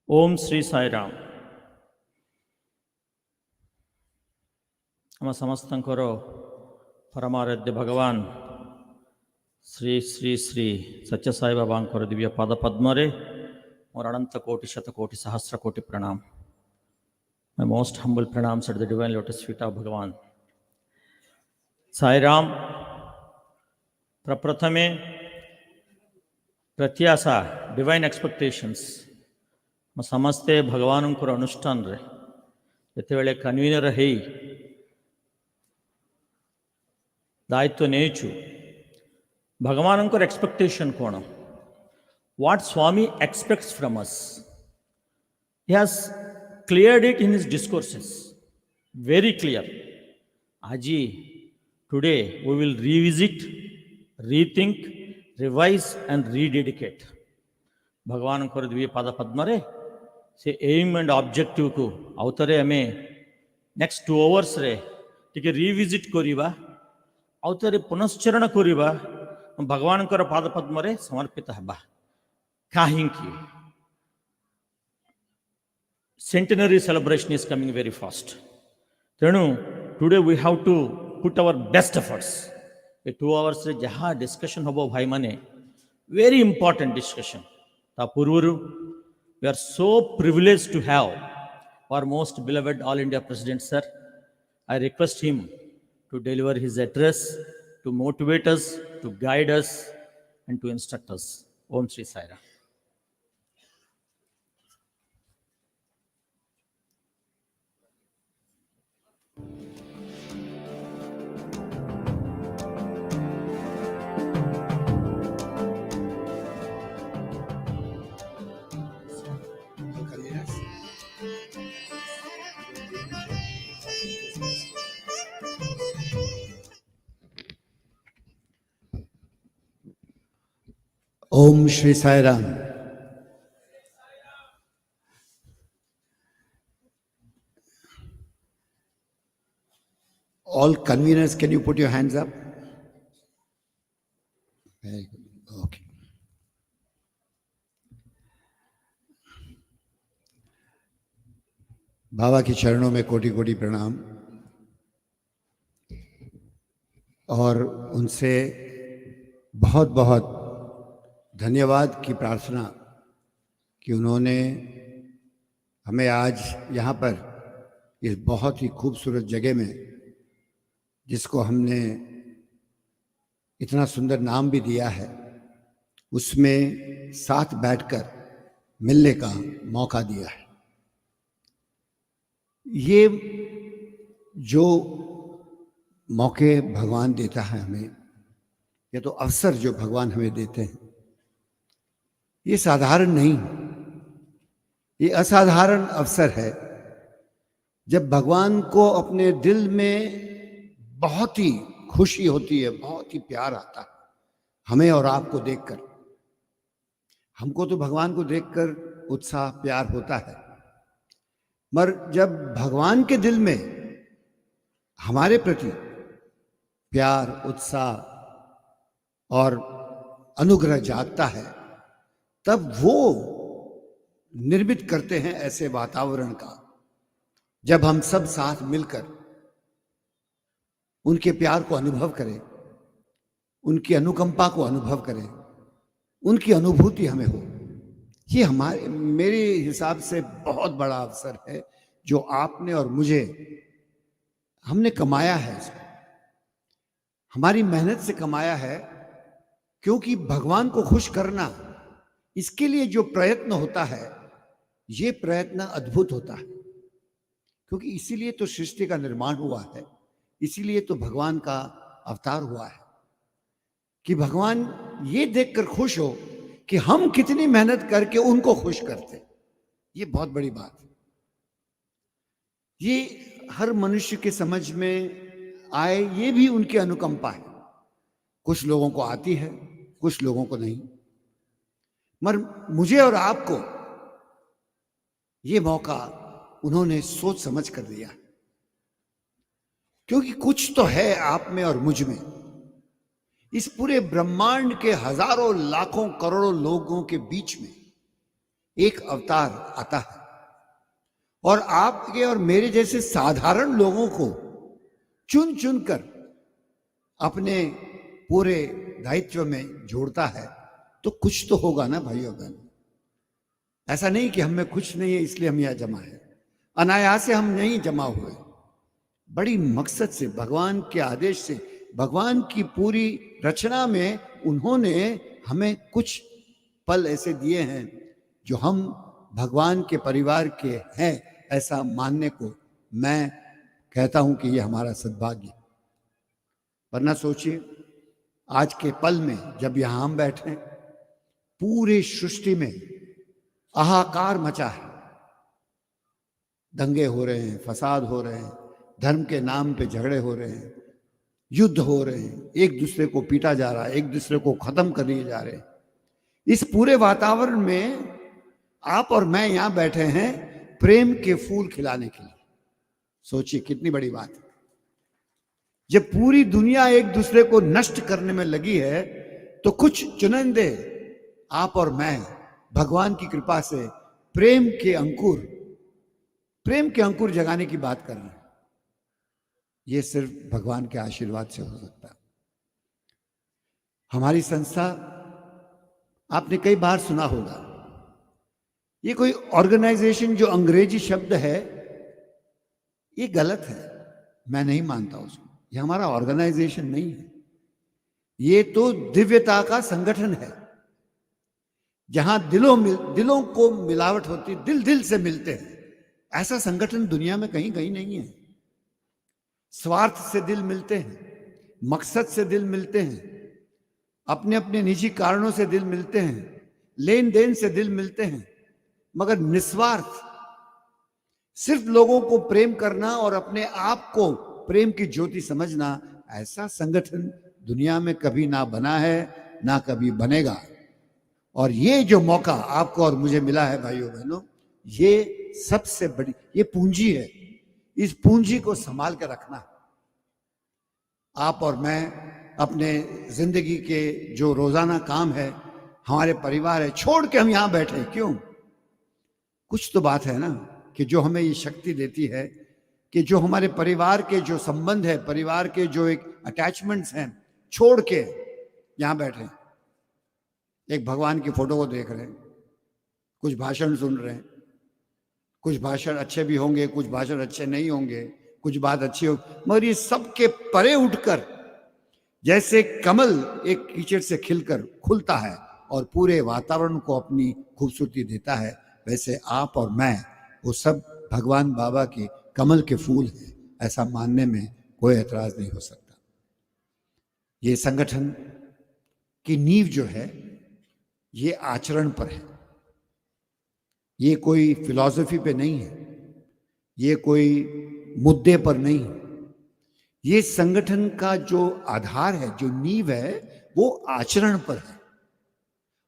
ओम श्री साई राम आम समस्तंकर परमाराध्य भगवान श्री श्री श्री सत्य साई बाबा दिव्य पाद पद्मरे मोर अनंत कोटि शतकोटि सहस्र कोटि प्रणाम। My most humble pranams at the divine lotus feet of Bhagavan. Sai Ram प्रप्रथमे प्रत्याशा डिवाइन एक्सपेक्टेशंस समस्ते भगवान अनुष्ठान रे ये कन्वीनर है दायित्व नेचु भगवान एक्सपेक्टेशन कौन what Swami aspects from us he has cleared it in his discourses very clear. Aji today we will revisit, rethink, revise and rededicate भगवान को दिव्य पाद पद्मरे से एम एंड ऑब्जेक्टिव को आउतरे हमें नेक्स्ट 2 hours रे टिके रिविजिट करिबा आउतरे पुनश्चरण करिबा भगवान को पाद पद्मरे समर्पित हबा काहेकि centenary celebration is coming very fast. तेणु today we have to put our best efforts. ये 2 hours रे जहाँ डिस्कशन होबो भाई माने very important discussion. ता पूर्वरु we are so privileged to have our most beloved All India President sir. I request him to deliver his address, to motivate us, to guide us and to instruct us. Om Shri Sai Ram. Om Shri Sai Ram. All conveners, can you put your hands up? Very good. Okay. बाबा के चरणों में कोटि कोटि प्रणाम और उनसे बहुत बहुत धन्यवाद की प्रार्थना कि उन्होंने हमें आज यहाँ पर इस बहुत ही खूबसूरत जगह में, जिसको हमने इतना सुंदर नाम भी दिया है, उसमें साथ बैठकर मिलने का मौका दिया है। ये जो मौके भगवान देता है हमें, ये तो अवसर जो भगवान हमें देते हैं, ये साधारण नहीं, ये असाधारण अवसर है। जब भगवान को अपने दिल में बहुत ही खुशी होती है, बहुत ही प्यार आता है हमें और आपको देखकर। हमको तो भगवान को देखकर उत्साह प्यार होता है, मगर जब भगवान के दिल में हमारे प्रति प्यार, उत्साह और अनुग्रह जागता है, तब वो निर्मित करते हैं ऐसे वातावरण का, जब हम सब साथ मिलकर उनके प्यार को अनुभव करें, उनकी अनुकंपा को अनुभव करें, उनकी अनुभूति हमें हो। ये हमारे मेरे हिसाब से बहुत बड़ा अवसर है जो आपने और मुझे, हमने कमाया है इसको, हमारी मेहनत से कमाया है। क्योंकि भगवान को खुश करना, इसके लिए जो प्रयत्न होता है, ये प्रयत्न अद्भुत होता है। क्योंकि इसीलिए तो सृष्टि का निर्माण हुआ है, इसीलिए तो भगवान का अवतार हुआ है कि भगवान ये देखकर खुश हो कि हम कितनी मेहनत करके उनको खुश करते। ये बहुत बड़ी बात है। ये हर मनुष्य के समझ में आए, ये भी उनकी अनुकंपा है। कुछ लोगों को आती है, कुछ लोगों को नहीं, मगर मुझे और आपको ये मौका उन्होंने सोच समझ कर दिया। क्योंकि कुछ तो है आप में और मुझ में, इस पूरे ब्रह्मांड के हजारों लाखों करोड़ों लोगों के बीच में एक अवतार आता है और आपके और मेरे जैसे साधारण लोगों को चुन चुन कर अपने पूरे दायित्व में जोड़ता है, तो कुछ तो होगा ना भाइयों बहन। ऐसा नहीं कि हम में कुछ नहीं है इसलिए हम यहां जमा है, अनायास से हम नहीं जमा हुए, बड़ी मकसद से, भगवान के आदेश से, भगवान की पूरी रचना में उन्होंने हमें कुछ पल ऐसे दिए हैं जो हम भगवान के परिवार के हैं ऐसा मानने को मैं कहता हूं कि यह हमारा सद्भाग्य। वरना सोचिए, आज के पल में जब यहां हम बैठे, पूरी सृष्टि में हाहाकार मचा है, दंगे हो रहे हैं, फसाद हो रहे हैं, धर्म के नाम पे झगड़े हो रहे हैं, युद्ध हो रहे हैं, एक दूसरे को पीटा जा रहा है, एक दूसरे को खत्म कर दिए जा रहे हैं। इस पूरे वातावरण में आप और मैं यहां बैठे हैं प्रेम के फूल खिलाने के लिए। सोचिए कितनी बड़ी बात है। जब पूरी दुनिया एक दूसरे को नष्ट करने में लगी है, तो कुछ चुनिंदे आप और मैं भगवान की कृपा से प्रेम के अंकुर जगाने की बात कर रहे हैं। यह सिर्फ भगवान के आशीर्वाद से हो सकता है। हमारी संस्था, आपने कई बार सुना होगा, ये कोई ऑर्गेनाइजेशन जो अंग्रेजी शब्द है, ये गलत है, मैं नहीं मानता उसको। ये हमारा ऑर्गेनाइजेशन नहीं है, ये तो दिव्यता का संगठन है, जहां दिलों को मिलावट होती, दिल से मिलते हैं। ऐसा संगठन दुनिया में कहीं कहीं नहीं है। स्वार्थ से दिल मिलते हैं, मकसद से दिल मिलते हैं, अपने अपने निजी कारणों से दिल मिलते हैं, लेन देन से दिल मिलते हैं, मगर निस्वार्थ सिर्फ लोगों को प्रेम करना और अपने आप को प्रेम की ज्योति समझना, ऐसा संगठन दुनिया में कभी ना बना है, ना कभी बनेगा। और ये जो मौका आपको और मुझे मिला है भाइयों बहनों, ये सबसे बड़ी, ये पूंजी है। इस पूंजी को संभाल कर रखना। आप और मैं अपने जिंदगी के जो रोजाना काम है, हमारे परिवार है, छोड़ के हम यहां बैठे क्यों? कुछ तो बात है ना कि जो हमें ये शक्ति देती है कि जो हमारे परिवार के जो संबंध है, परिवार के जो एक अटैचमेंट्स हैं, छोड़ के यहां बैठे, एक भगवान की फोटो को देख रहे हैं, कुछ भाषण सुन रहे हैं, कुछ भाषण अच्छे भी होंगे, कुछ भाषण अच्छे नहीं होंगे, कुछ बात अच्छी हो, मगर ये सबके परे उठकर जैसे कमल एक कीचड़ से खिलकर खुलता है और पूरे वातावरण को अपनी खूबसूरती देता है, वैसे आप और मैं वो सब भगवान बाबा के कमल के फूल हैं, ऐसा मानने में कोई एतराज नहीं हो सकता। ये संगठन की नींव जो है, ये आचरण पर है, ये कोई फिलॉसफी पे नहीं है, ये कोई मुद्दे पर नहीं है। ये संगठन का जो आधार है, जो नींव है, वो आचरण पर है।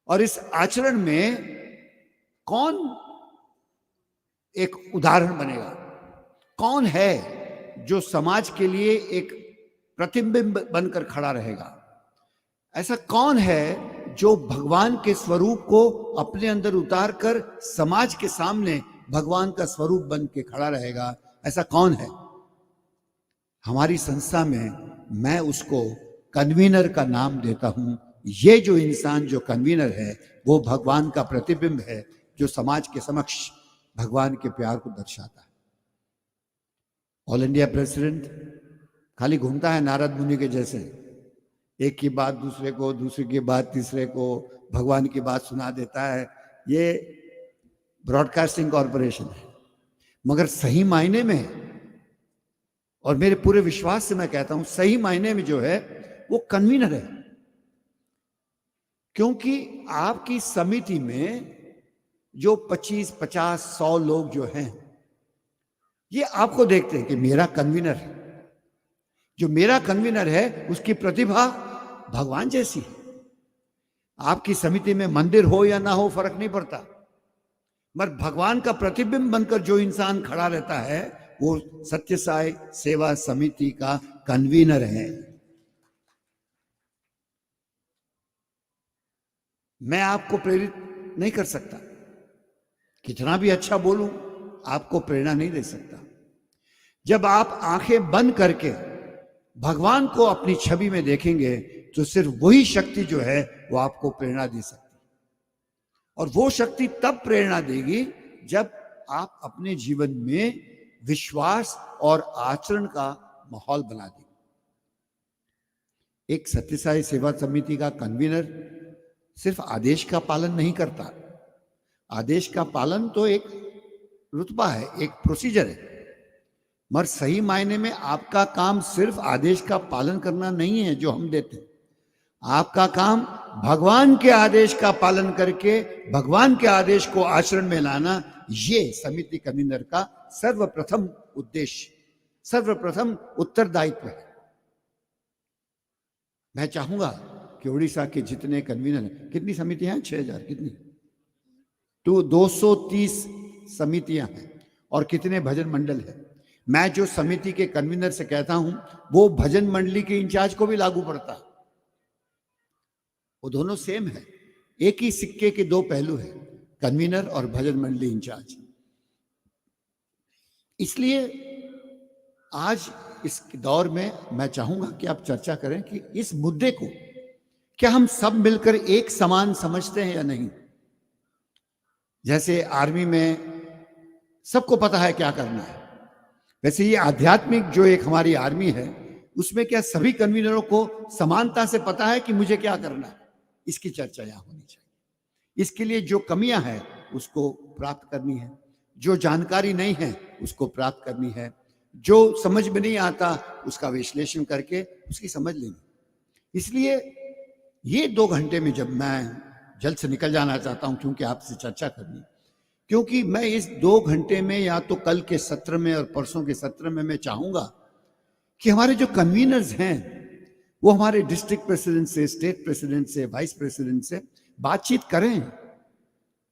और इस आचरण में कौन एक उदाहरण बनेगा, कौन है जो समाज के लिए एक प्रतिबिंब बनकर खड़ा रहेगा, ऐसा कौन है जो भगवान के स्वरूप को अपने अंदर उतार कर समाज के सामने भगवान का स्वरूप बन के खड़ा रहेगा, ऐसा कौन है? हमारी संस्था में मैं उसको कन्वीनर का नाम देता हूं। ये जो इंसान जो कन्वीनर है, वो भगवान का प्रतिबिंब है, जो समाज के समक्ष भगवान के प्यार को दर्शाता है। ऑल इंडिया प्रेसिडेंट खाली घूमता है नारद मुनि के जैसे, एक की बात दूसरे को, दूसरे की बात तीसरे को, भगवान की बात सुना देता है। ये ब्रॉडकास्टिंग कॉरपोरेशन है। मगर सही मायने में, और मेरे पूरे विश्वास से मैं कहता हूं, सही मायने में जो है वो कन्वीनर है। क्योंकि आपकी समिति में जो 25, 50, 100 लोग जो हैं, ये आपको देखते हैं कि मेरा कन्वीनर है। जो मेरा कन्वीनर है उसकी प्रतिभा भगवान जैसी है। आपकी समिति में मंदिर हो या ना हो फर्क नहीं पड़ता, मगर भगवान का प्रतिबिंब बनकर जो इंसान खड़ा रहता है, वो सत्य साई सेवा समिति का कन्वीनर है। मैं आपको प्रेरित नहीं कर सकता, कितना भी अच्छा बोलूं, आपको प्रेरणा नहीं दे सकता। जब आप आंखें बंद करके भगवान को अपनी छवि में देखेंगे तो सिर्फ वही शक्ति जो है वो आपको प्रेरणा दे सकती है। और वो शक्ति तब प्रेरणा देगी जब आप अपने जीवन में विश्वास और आचरण का माहौल बना देंगे। एक सत्यसाई सेवा समिति का कन्वीनर सिर्फ आदेश का पालन नहीं करता। आदेश का पालन तो एक रुतबा है, एक प्रोसीजर है, मगर सही मायने में आपका काम सिर्फ आदेश का पालन करना नहीं है जो हम देते हैं। आपका काम भगवान के आदेश का पालन करके भगवान के आदेश को आचरण में लाना, ये समिति कन्वीनर का सर्वप्रथम उद्देश्य, सर्वप्रथम उत्तरदायित्व है। मैं चाहूंगा कि उड़ीसा के जितने कन्वीनर, कितनी समितियां हैं, 6000 कितनी, तो 230 समितियां हैं और कितने भजन मंडल है। मैं जो समिति के कन्वीनर से कहता हूं वो भजन मंडली के इंचार्ज को भी लागू पड़ता है। वो दोनों सेम है, एक ही सिक्के के दो पहलू है, कन्वीनर और भजन मंडली इंचार्ज। इसलिए आज इस दौर में मैं चाहूंगा कि आप चर्चा करें कि इस मुद्दे को क्या हम सब मिलकर एक समान समझते हैं या नहीं। जैसे आर्मी में सबको पता है क्या करना है, वैसे ये आध्यात्मिक जो एक हमारी आर्मी है उसमें क्या सभी कन्वीनरों को समानता से पता है कि मुझे क्या करना है। इसकी चर्चा यहां होनी चाहिए। इसके लिए जो कमियां हैं उसको प्राप्त करनी है, जो जानकारी नहीं है उसको प्राप्त करनी है, जो समझ में नहीं आता उसका विश्लेषण करके उसकी समझ लेनी। इसलिए ये 2 घंटे में जब मैं जल्द से निकल जाना चाहता हूं क्योंकि आपसे चर्चा करनी, क्योंकि मैं इस 2 घंटे में या तो कल के सत्र में और परसों के सत्र में मैं चाहूंगा कि हमारे जो कन्वीनर्स हैं वो हमारे डिस्ट्रिक्ट प्रेसिडेंट से, स्टेट प्रेसिडेंट से, वाइस प्रेसिडेंट से बातचीत करें,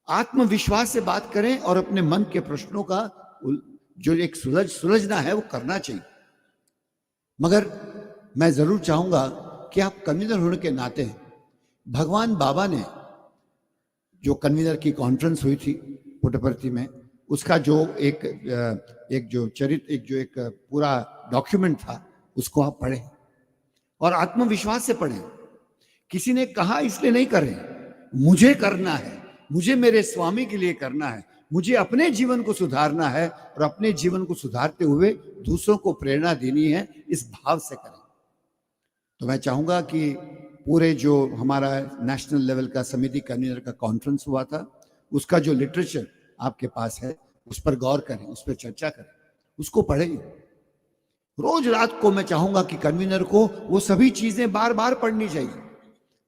आत्मविश्वास से बात करें और अपने मन के प्रश्नों का जो एक सुलझना है वो करना चाहिए। मगर मैं जरूर चाहूंगा कि आप कन्वीनर होने के नाते, भगवान बाबा ने जो कन्वीनर की कॉन्फ्रेंस हुई थी पुट्टपर्ती में, उसका जो एक पूरा डॉक्यूमेंट था उसको आप पढ़ें और आत्मविश्वास से पढ़ें। किसी ने कहा इसलिए नहीं करें, मुझे करना है, मुझे मेरे स्वामी के लिए करना है, मुझे अपने जीवन को सुधारना है और अपने जीवन को सुधारते हुए दूसरों को प्रेरणा देनी है, इस भाव से करें। तो मैं चाहूंगा कि पूरे जो हमारा नेशनल लेवल का समिति कन्वीनर का कॉन्फ्रेंस हुआ था उसका जो लिटरेचर आपके पास है उस पर गौर करें, उस पर चर्चा करें, उसको पढ़ें। रोज रात को मैं चाहूंगा कि कन्वीनर को वो सभी चीजें बार बार पढ़नी चाहिए,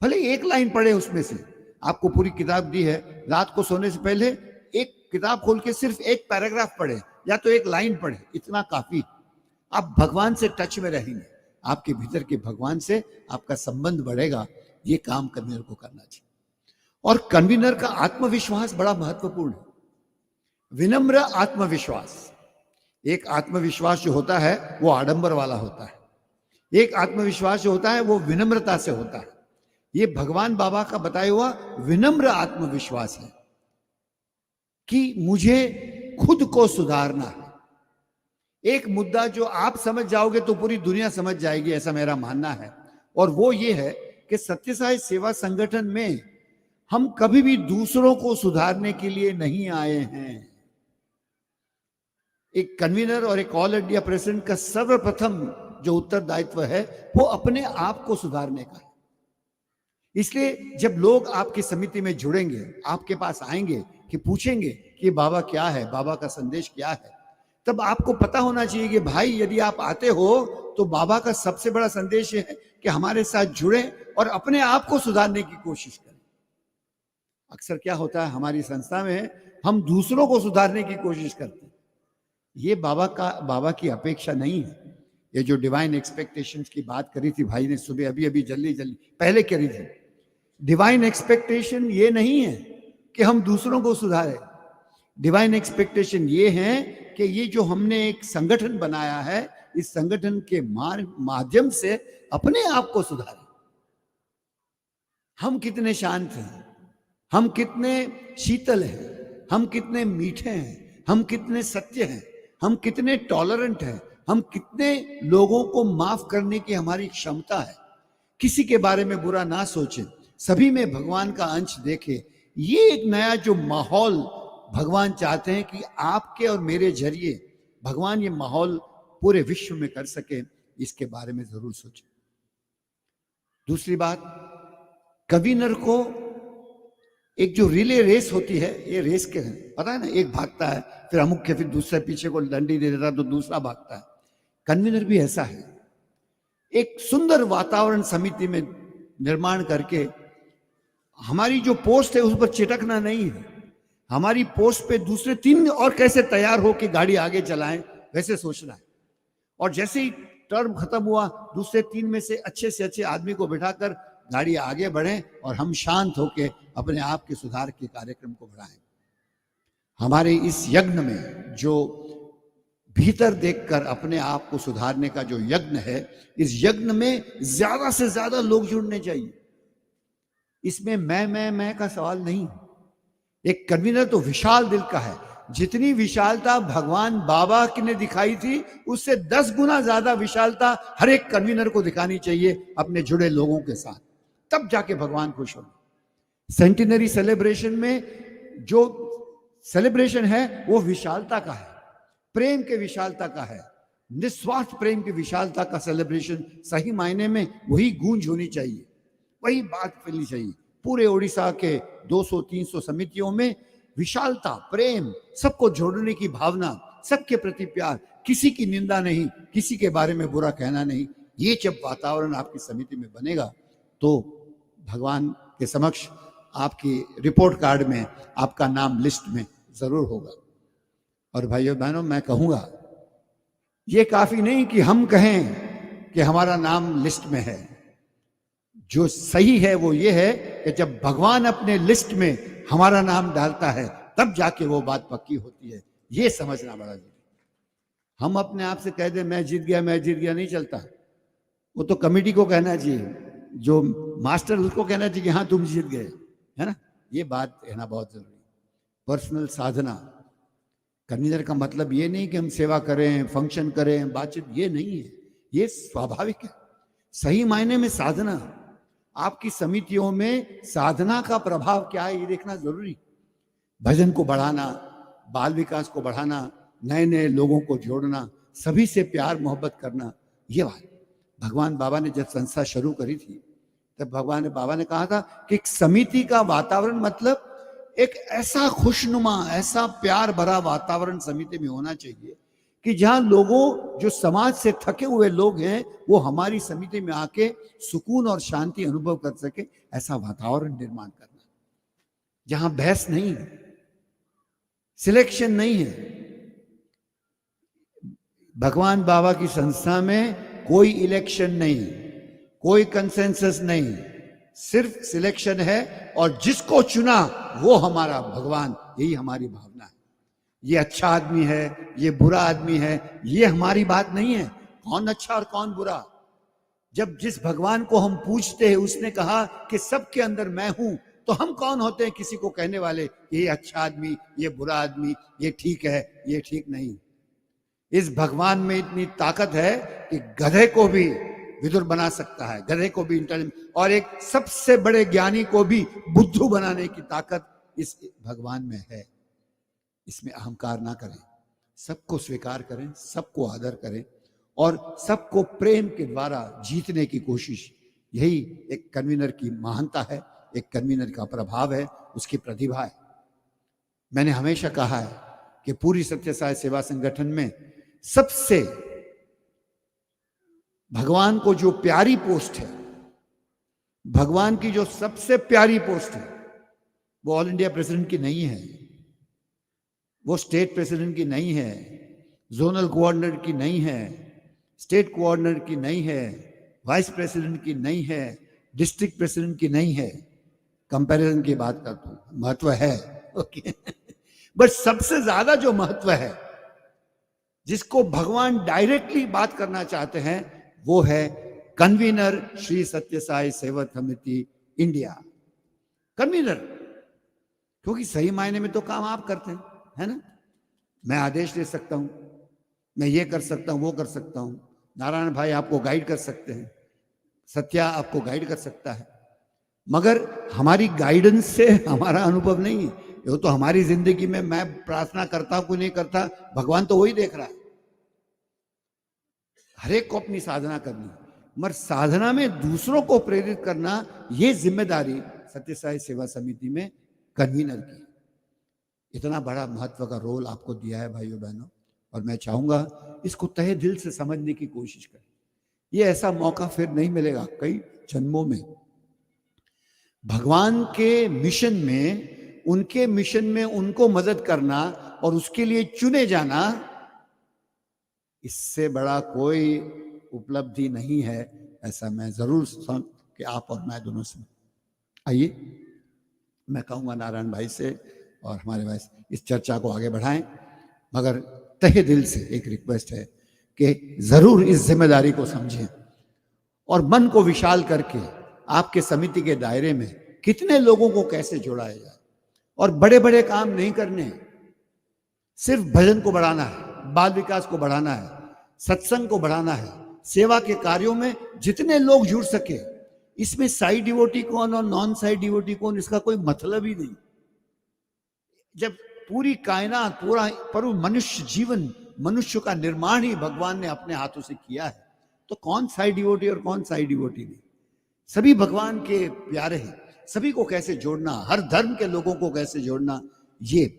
भले एक लाइन पढ़े उसमें से। आपको पूरी किताब दी है, रात को सोने से पहले एक किताब खोल के सिर्फ एक पैराग्राफ पढ़े या तो एक लाइन पढ़े, इतना काफी। आप भगवान से टच में रहेंगे, आपके भीतर के भगवान से आपका संबंध बढ़ेगा। ये काम कन्वीनर को करना चाहिए। और कन्वीनर का आत्मविश्वास बड़ा महत्वपूर्ण है, विनम्र आत्मविश्वास। एक आत्मविश्वास जो होता है वो आडंबर वाला होता है, एक आत्मविश्वास जो होता है वो विनम्रता से होता है। ये भगवान बाबा का बताया हुआ विनम्र आत्मविश्वास है कि मुझे खुद को सुधारना है। एक मुद्दा जो आप समझ जाओगे तो पूरी दुनिया समझ जाएगी, ऐसा मेरा मानना है। और वो ये है कि सत्यसाई सेवा संगठन में हम कभी भी दूसरों को सुधारने के लिए नहीं आए हैं। एक कन्वीनर और एक ऑल इंडिया प्रेसिडेंट का सर्वप्रथम जो उत्तरदायित्व है वो अपने आप को सुधारने का है। इसलिए जब लोग आपकी समिति में जुड़ेंगे, आपके पास आएंगे कि पूछेंगे कि बाबा क्या है, बाबा का संदेश क्या है, तब आपको पता होना चाहिए कि भाई यदि आप आते हो तो बाबा का सबसे बड़ा संदेश है कि हमारे साथ जुड़े और अपने आप को सुधारने की कोशिश करें। अक्सर क्या होता है हमारी संस्था में, हम दूसरों को सुधारने की कोशिश करते हैं। ये बाबा की अपेक्षा नहीं है। ये जो डिवाइन एक्सपेक्टेशंस की बात करी थी भाई ने सुबह, अभी जल्दी पहले करी थी। डिवाइन एक्सपेक्टेशन ये नहीं है कि हम दूसरों को सुधारें। डिवाइन एक्सपेक्टेशन ये है कि ये जो हमने एक संगठन बनाया है, इस संगठन के माध्यम से अपने आप को सुधारें। हम कितने शांत हैं, हम कितने शीतल हैं, हम कितने मीठे हैं, हम कितने सत्य हैं, हम कितने टॉलरेंट हैं, हम कितने लोगों को माफ करने की हमारी क्षमता है। किसी के बारे में बुरा ना सोचें, सभी में भगवान का अंश देखें। ये एक नया जो माहौल भगवान चाहते हैं कि आपके और मेरे जरिए भगवान ये माहौल पूरे विश्व में कर सके, इसके बारे में जरूर सोचें। दूसरी बात, कन्वीनर को एक जो रिले रेस होती है, ये रेस के पता है ना, एक भागता है, फिर अमुख्य, फिर दूसरे पीछे को डंडी दे देता तो दूसरा भागता है। कन्वीनर भी ऐसा है, एक सुंदर वातावरण समिति में निर्माण करके हमारी जो पोस्ट है उस पर चिटकना नहीं है, हमारी पोस्ट पे दूसरे 3 और कैसे तैयार हो के गाड़ी आगे चलाएं वैसे सोचना है। और जैसे ही टर्म खत्म हुआ, दूसरे 3 में से अच्छे आदमी को बिठाकर गाड़ी आगे बढ़े और हम शांत होके अपने आप के सुधार के कार्यक्रम को बढ़ाएं। हमारे इस यज्ञ में जो भीतर देखकर अपने आप को सुधारने का जो यज्ञ है, इस यज्ञ में ज्यादा से ज्यादा लोग जुड़ने चाहिए। इसमें मैं का सवाल नहीं। एक कन्वीनर तो विशाल दिल का है, जितनी विशालता भगवान बाबा ने दिखाई थी उससे 10 गुना ज्यादा विशालता हर एक कन्वीनर को दिखानी चाहिए अपने जुड़े लोगों के साथ, तब जाके भगवान खुश होंगे। सेंटिनरी सेलिब्रेशन में जो सेलिब्रेशन है वो विशालता का है, प्रेम के विशालता का है, निस्वार्थ प्रेम की विशालता का सेलिब्रेशन। सही मायने में वही गूंज होनी चाहिए, वही बात फैलनी चाहिए। पूरे उड़ीसा के 200-300 समितियों में विशालता, प्रेम, सबको जोड़ने की भावना, सबके प्रति प्यार, किसी की निंदा नहीं, किसी के बारे में बुरा कहना नहीं। ये जब वातावरण आपकी समिति में बनेगा तो भगवान के समक्ष आपकी रिपोर्ट कार्ड में आपका नाम लिस्ट में जरूर होगा। और भाइयों बहनों, मैं कहूंगा ये काफी नहीं कि हम कहें कि हमारा नाम लिस्ट में है। जो सही है वो ये है कि जब भगवान अपने लिस्ट में हमारा नाम डालता है तब जाके वो बात पक्की होती है। ये समझना बड़ा जरूरी। हम अपने आप से कह दें मैं जीत गया नहीं चलता, वो तो कमेटी को कहना चाहिए, जो मास्टर उसको कहना चाहिए कि हाँ तुम जीत गए, है ना। ये बात कहना बहुत जरूरी। पर्सनल साधना, कन्वीनर का मतलब ये नहीं कि हम सेवा करें, फंक्शन करें, बातचीत, ये नहीं है, ये स्वाभाविक है। सही मायने में साधना, आपकी समितियों में साधना का प्रभाव क्या है ये देखना जरूरी। भजन को बढ़ाना, बाल विकास को बढ़ाना, नए नए लोगों को जोड़ना, सभी से प्यार मोहब्बत करना, ये बात। भगवान बाबा ने जब संस्था शुरू करी थी तब भगवान बाबा ने कहा था कि एक समिति का वातावरण मतलब एक ऐसा खुशनुमा, ऐसा प्यार भरा वातावरण समिति में होना चाहिए कि जहां लोगों, जो समाज से थके हुए लोग हैं, वो हमारी समिति में आके सुकून और शांति अनुभव कर सके। ऐसा वातावरण निर्माण करना जहां बहस नहीं है, सिलेक्शन नहीं है। भगवान बाबा की संस्था में कोई इलेक्शन नहीं, कोई कंसेंसस नहीं, सिर्फ सिलेक्शन है और जिसको चुना वो हमारा भगवान, यही हमारी भावना है। ये अच्छा आदमी है, ये बुरा आदमी है, ये हमारी बात नहीं है कौन अच्छा और कौन बुरा। जब जिस भगवान को हम पूजते हैं उसने कहा कि सबके अंदर मैं हूं, तो हम कौन होते हैं किसी को कहने वाले ये अच्छा आदमी, ये बुरा आदमी, ये ठीक है, ये ठीक नहीं। इस भगवान में इतनी ताकत है कि गधे को भी विदुर बना सकता है, गधे को भी इंटेलिजेंट, और एक सबसे बड़े ज्ञानी को भी बुद्धू बनाने की ताकत इस भगवान में है। इसमें अहंकार ना करें, सबको स्वीकार करें, सबको आदर करें और सबको प्रेम के द्वारा जीतने की कोशिश, यही एक कन्वीनर की महानता है, एक कन्वीनर का प्रभाव है, उसकी प्रतिभा है। मैंने हमेशा कहा है कि पूरी सत्य साई सेवा संगठन में सबसे भगवान को जो प्यारी पोस्ट है, भगवान की जो सबसे प्यारी पोस्ट है, वो ऑल इंडिया प्रेसिडेंट की नहीं है, वो स्टेट प्रेसिडेंट की नहीं है, जोनल कोऑर्डिनेटर की नहीं है, स्टेट कोऑर्डिनेटर की नहीं है, वाइस प्रेसिडेंट की नहीं है, डिस्ट्रिक्ट प्रेसिडेंट की नहीं है। कंपैरिजन की बात करता हूं, महत्व है, ओके। बट सबसे ज्यादा जो महत्व है, जिसको भगवान डायरेक्टली बात करना चाहते हैं, वो है कन्वीनर श्री सत्य साई सेवा समिति इंडिया। कन्वीनर क्योंकि सही मायने में तो काम आप करते हैं, है ना। मैं आदेश दे सकता हूं, मैं ये कर सकता हूं, वो कर सकता हूं, नारायण भाई आपको गाइड कर सकते हैं, सत्या आपको गाइड कर सकता है, मगर हमारी गाइडेंस से हमारा अनुभव नहीं है। वो तो हमारी जिंदगी में मैं प्रार्थना करता हूं कि नहीं करता, भगवान तो वही देख रहा है। हर एक को अपनी साधना करनी, मगर साधना में दूसरों को प्रेरित करना, ये जिम्मेदारी सत्य साई सेवा समिति में कन्वीनर की। इतना बड़ा महत्व का रोल आपको दिया है भाइयों बहनों, और मैं चाहूंगा इसको तहे दिल से समझने की कोशिश करें। ये ऐसा मौका फिर नहीं मिलेगा कई जन्मों में। भगवान के मिशन में, उनके मिशन में उनको मदद करना और उसके लिए चुने जाना, इससे बड़ा कोई उपलब्धि नहीं है, ऐसा मैं जरूर कि आप और मैं दोनों से। आइए मैं कहूँगा नारायण भाई से और हमारे भाई से इस चर्चा को आगे बढ़ाएं, मगर तहे दिल से एक रिक्वेस्ट है कि जरूर इस जिम्मेदारी को समझें और मन को विशाल करके आपके समिति के दायरे में कितने लोगों को कैसे जोड़ाया जाए। और बड़े बड़े काम नहीं करने, सिर्फ भजन को बढ़ाना है, बाल विकास को बढ़ाना है, सत्संग को बढ़ाना है, सेवा के कार्यों में जितने लोग जुड़ सके। इसमें साई डिवोटी कौन और नॉन साई डिवोटी कौन, इसका कोई मतलब ही नहीं। जब पूरी कायनात, पूरा मनुष्य जीवन, मनुष्य का निर्माण ही भगवान ने अपने हाथों से किया है, तो कौन साई डिवोटी और कौन साई डिवोटी नहीं, सभी भगवान के प्यारे हैं। सभी को कैसे जोड़ना, हर धर्म के लोगों को कैसे जोड़ना, ये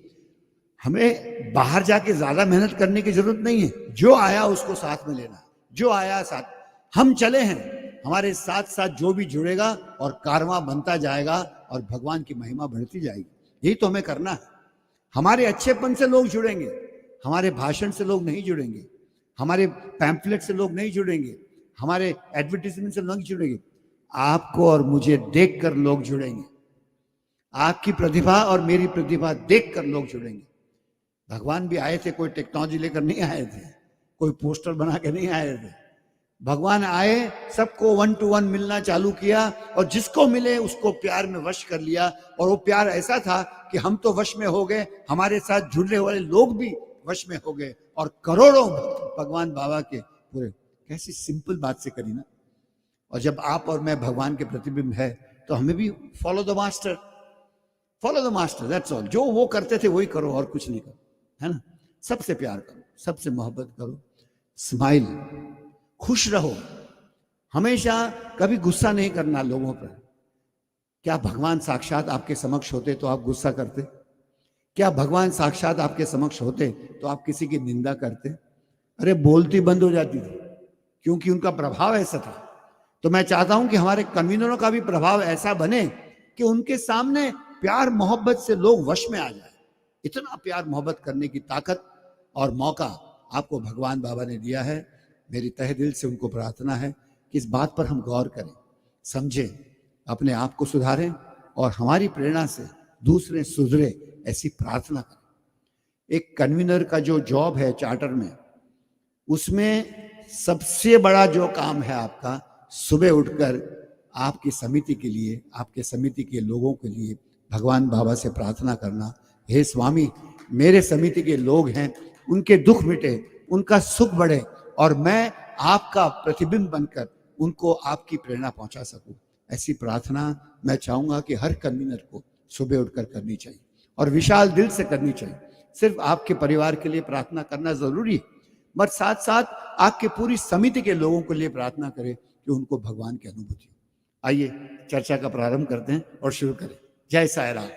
हमें बाहर जाके ज्यादा मेहनत करने की जरूरत नहीं है। जो आया उसको साथ में लेना, जो आया साथ, हम चले हैं, हमारे साथ साथ जो भी जुड़ेगा और कारवां बनता जाएगा और भगवान की महिमा बढ़ती जाएगी। यही तो हमें करना है। हमारे अच्छेपन से लोग जुड़ेंगे, हमारे भाषण से लोग नहीं जुड़ेंगे, हमारे पैम्फलेट से लोग नहीं जुड़ेंगे, हमारे एडवर्टीजमेंट से लोग नहीं जुड़ेंगे। आपको और मुझे देखकर लोग जुड़ेंगे, आपकी प्रतिभा और मेरी प्रतिभा देखकर लोग जुड़ेंगे। भगवान भी आए थे, कोई टेक्नोलॉजी लेकर नहीं आए थे, कोई पोस्टर बना के नहीं आए थे। भगवान आए, सबको 1 to 1 मिलना चालू किया और जिसको मिले उसको प्यार में वश कर लिया। और वो प्यार ऐसा था कि हम तो वश में हो गए, हमारे साथ जुड़ने वाले लोग भी वश में हो गए और करोड़ों भगवान बाबा के पूरे। कैसी सिंपल बात से करी ना। और जब आप और मैं भगवान के प्रतिबिंब है तो हमें भी follow the master, that's all. जो वो करते थे वही करो और कुछ नहीं करो, है ना। सबसे प्यार करो, सबसे मोहब्बत करो, स्माइल, खुश रहो, हमेशा कभी गुस्सा नहीं करना लोगों पर। क्या भगवान साक्षात आपके समक्ष होते तो आप गुस्सा करते? क्या भगवान साक्षात आपके समक्ष होते तो आप किसी की निंदा करते? अरे बोलती बंद हो जाती थी, क्योंकि उनका प्रभाव ऐसा था। तो मैं चाहता हूं कि हमारे कन्वीनरों का भी प्रभाव ऐसा बने कि उनके सामने प्यार मोहब्बत से लोग वश में आ जाए। इतना प्यार मोहब्बत करने की ताकत और मौका आपको भगवान बाबा ने दिया है। मेरी तहे दिल से उनको प्रार्थना है कि इस बात पर हम गौर करें, समझें, अपने आप को सुधारें और हमारी प्रेरणा से दूसरे सुधरे, ऐसी प्रार्थना करें। एक कन्वीनर का जो जॉब है चार्टर में, उसमें सबसे बड़ा जो काम है आपका, सुबह उठकर आपकी समिति के लिए, आपके समिति के लोगों के लिए भगवान बाबा से प्रार्थना करना, हे स्वामी मेरे समिति के लोग हैं, उनके दुख मिटे, उनका सुख बढ़े और मैं आपका प्रतिबिंब बनकर उनको आपकी प्रेरणा पहुंचा सकूं। ऐसी प्रार्थना मैं चाहूंगा कि हर कन्वीनर को सुबह उठकर करनी चाहिए और विशाल दिल से करनी चाहिए। सिर्फ आपके परिवार के लिए प्रार्थना करना जरूरी है, मगर साथ साथ आपके पूरी समिति के लोगों के लिए प्रार्थना करें कि उनको भगवान की अनुभूति हो। आइए चर्चा का प्रारंभ करते हैं और शुरू करें। जय साईं राम।